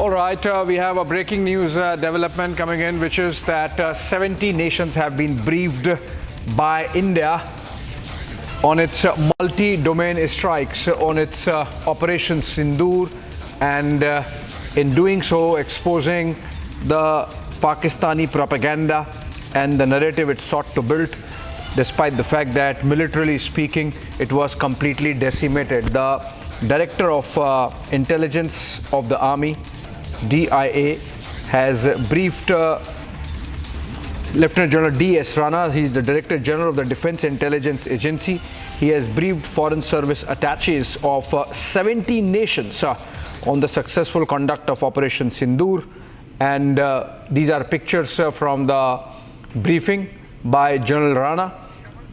All right, we have a breaking news development coming in, which is that 70 nations have been briefed by India on its multi-domain strikes, on its Operation Sindoor, and in doing so exposing the Pakistani propaganda and the narrative it sought to build, despite the fact that militarily speaking it was completely decimated. The Director of Intelligence of the Army, DIA, has briefed Lieutenant General DS Rana. He is the Director General of the Defense Intelligence Agency. He has briefed Foreign Service attaches of 70 nations on the successful conduct of Operation Sindoor. And these are pictures from the briefing by General Rana.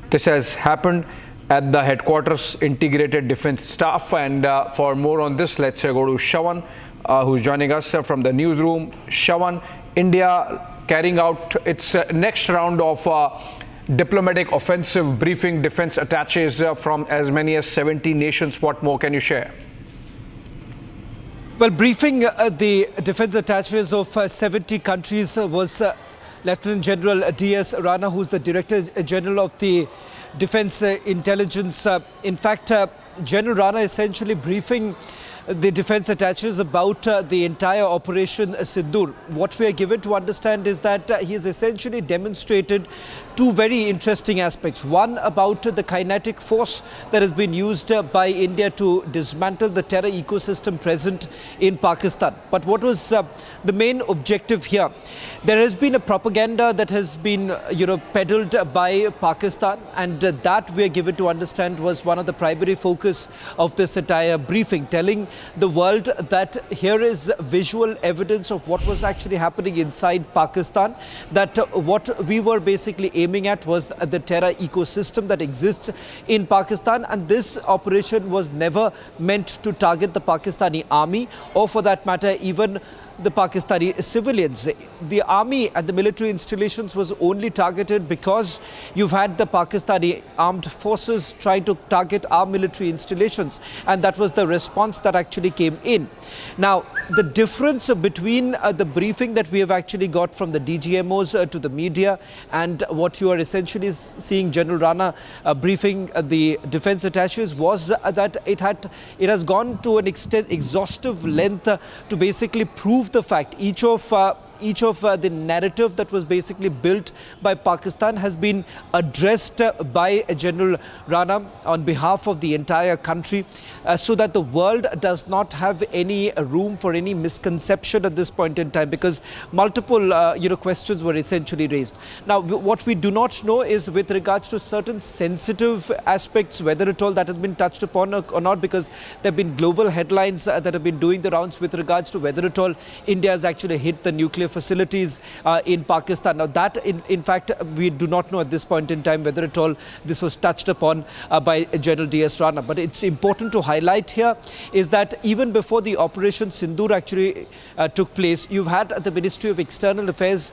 This has happened at the headquarters Integrated Defense Staff. And for more on this, let's go to Shawan, who's joining us from the newsroom. Shawan, India carrying out its next round of diplomatic offensive, briefing defense attaches from as many as 70 nations. What more can you share? Well, briefing the defense attaches of 70 countries was Lieutenant General DS Rana, who's the Director General of the Defense Intelligence. In fact, General Rana essentially briefing the defense attaches about the entire Operation Sindoor. What we are given to understand is that he has essentially demonstrated two very interesting aspects. One, about the kinetic force that has been used by India to dismantle the terror ecosystem present in Pakistan. But what was the main objective here? There has been a propaganda that has been, peddled by Pakistan, and that we are given to understand was one of the primary focus of this entire briefing, telling the world that here is visual evidence of what was actually happening inside Pakistan, that what we were basically aiming at was the terror ecosystem that exists in Pakistan, and this operation was never meant to target the Pakistani army, or for that matter even the Pakistani civilians. The army and the military installations was only targeted because you've had the Pakistani armed forces trying to target our military installations, and that was the response that actually came in. Now, the difference between the briefing that we have actually got from the DGMOs to the media and what you are essentially seeing General Rana briefing the defense attaches was that it has gone to an exhaustive length to basically prove the fact each of the narrative that was basically built by Pakistan has been addressed by General Rana on behalf of the entire country, so that the world does not have any room for any misconception at this point in time, because multiple questions were essentially raised. Now, what we do not know is with regards to certain sensitive aspects, whether at all that has been touched upon or not, because there have been global headlines that have been doing the rounds with regards to whether at all India has actually hit the nuclear facilities in Pakistan. Now, that in fact we do not know at this point in time whether at all this was touched upon by General DS Rana. But it's important to highlight here is that even before the Operation Sindoor actually took place, you've had the Ministry of External Affairs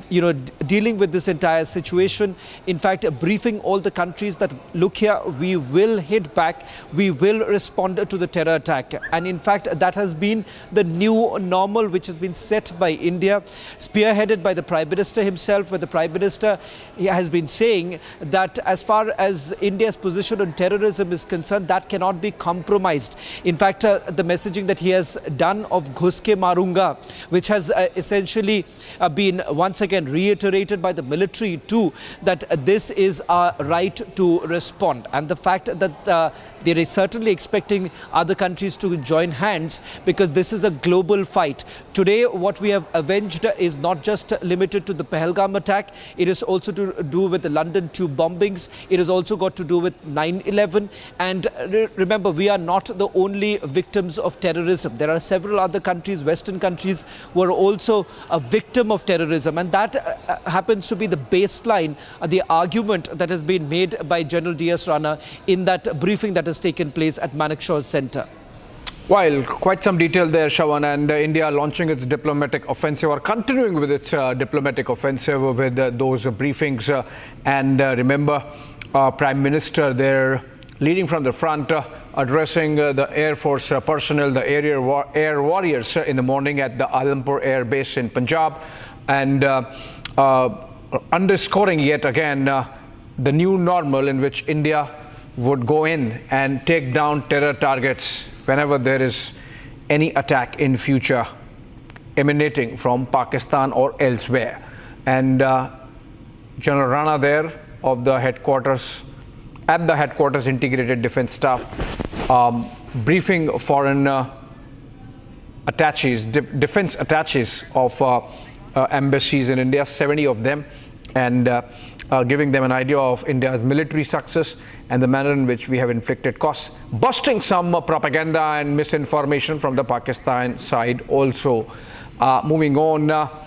dealing with this entire situation. In fact, briefing all the countries that, look here, we will hit back, we will respond to the terror attack. And in fact, that has been the new normal which has been set by India, spearheaded by the Prime Minister himself, where the Prime Minister has been saying that as far as India's position on terrorism is concerned, that cannot be compromised. In fact, the messaging that he has done of Ghus ke marunga, which has essentially been once again reiterated by the military too, that this is our right to respond, and the fact that they are certainly expecting other countries to join hands, because this is a global fight. Today, what we have avenged is not just limited to the Pahalgam attack, it is also to do with the London tube bombings, it has also got to do with 9/11, and remember, we are not the only victims of terrorism. There are several other countries, Western countries, who are also a victim of terrorism, and that happens to be the baseline, the argument that has been made by General DS Rana in that briefing that has taken place at Manekshaw Center. While quite some detail there, Shawan, and India launching its diplomatic offensive, or continuing with its diplomatic offensive with those briefings. And remember, Prime Minister there leading from the front addressing the Air Force personnel, the air warriors in the morning at the Alampur Air Base in Punjab, and underscoring yet again the new normal in which India would go in and take down terror targets whenever there is any attack in future emanating from Pakistan or elsewhere. And General Rana there of the headquarters, at the headquarters integrated defense staff, briefing foreign attaches, defense attaches of embassies in India, 70 of them, and giving them an idea of India's military success and the manner in which we have inflicted costs, busting some propaganda and misinformation from the Pakistan side also. Moving on.